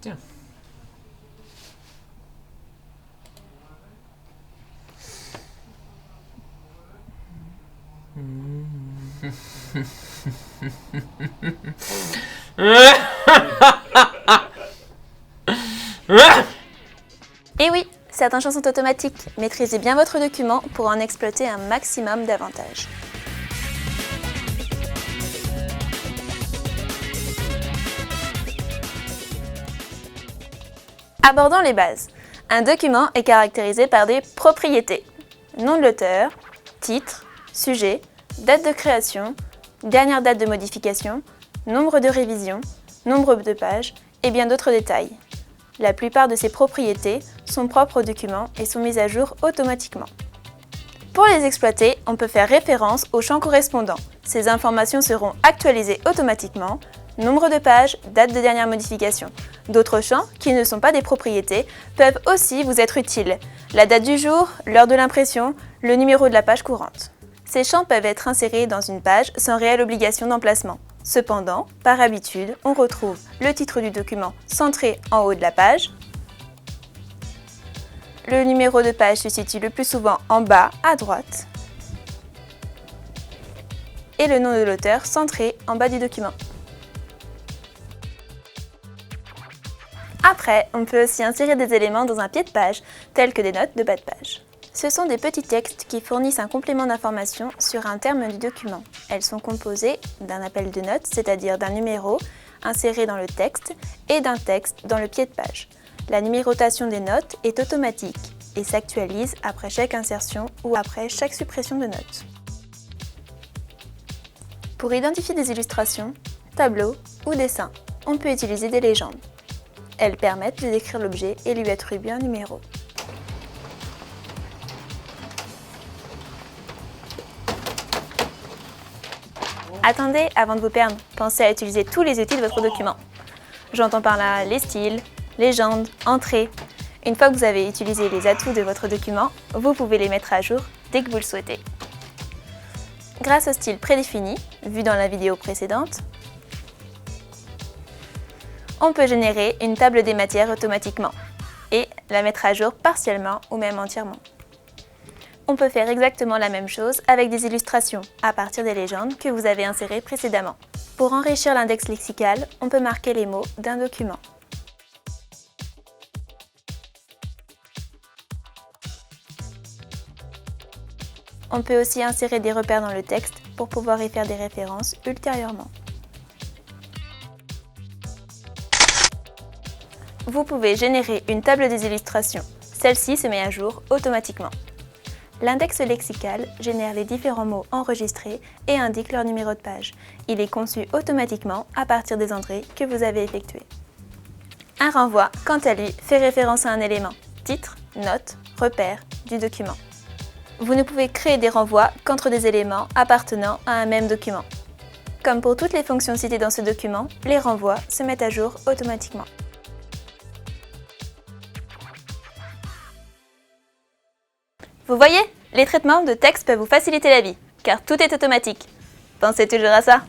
Tiens. Et oui, certains champs sont automatiques. Maîtrisez bien votre document pour en exploiter un maximum d'avantages. Abordons les bases. Un document est caractérisé par des propriétés. Nom de l'auteur, titre, sujet, date de création, dernière date de modification, nombre de révisions, nombre de pages et bien d'autres détails. La plupart de ces propriétés sont propres au document et sont mises à jour automatiquement. Pour les exploiter, on peut faire référence aux champs correspondants. Ces informations seront actualisées automatiquement, nombre de pages, date de dernière modification. D'autres champs, qui ne sont pas des propriétés, peuvent aussi vous être utiles. La date du jour, l'heure de l'impression, le numéro de la page courante. Ces champs peuvent être insérés dans une page sans réelle obligation d'emplacement. Cependant, par habitude, on retrouve le titre du document centré en haut de la page. Le numéro de page se situe le plus souvent en bas à droite. Et le nom de l'auteur centré en bas du document. Après, on peut aussi insérer des éléments dans un pied de page, tels que des notes de bas de page. Ce sont des petits textes qui fournissent un complément d'information sur un terme du document. Elles sont composées d'un appel de notes, c'est-à-dire d'un numéro inséré dans le texte, et d'un texte dans le pied de page. La numérotation des notes est automatique et s'actualise après chaque insertion ou après chaque suppression de notes. Pour identifier des illustrations, tableaux ou dessins, on peut utiliser des légendes. Elles permettent de décrire l'objet et lui attribuer un numéro. Attendez, avant de vous perdre, pensez à utiliser tous les outils de votre document. J'entends par là les styles, légendes, entrées. Une fois que vous avez utilisé les atouts de votre document, vous pouvez les mettre à jour dès que vous le souhaitez. Grâce au style prédéfini, vu dans la vidéo précédente, on peut générer une table des matières automatiquement et la mettre à jour partiellement ou même entièrement. On peut faire exactement la même chose avec des illustrations à partir des légendes que vous avez insérées précédemment. Pour enrichir l'index lexical, on peut marquer les mots d'un document. On peut aussi insérer des repères dans le texte pour pouvoir y faire des références ultérieurement. Vous pouvez générer une table des illustrations. Celle-ci se met à jour automatiquement. L'index lexical génère les différents mots enregistrés et indique leur numéro de page. Il est conçu automatiquement à partir des entrées que vous avez effectuées. Un renvoi, quant à lui, fait référence à un élément, titre, note, repère du document. Vous ne pouvez créer des renvois qu'entre des éléments appartenant à un même document. Comme pour toutes les fonctions citées dans ce document, les renvois se mettent à jour automatiquement. Vous voyez, les traitements de texte peuvent vous faciliter la vie, car tout est automatique. Pensez toujours à ça.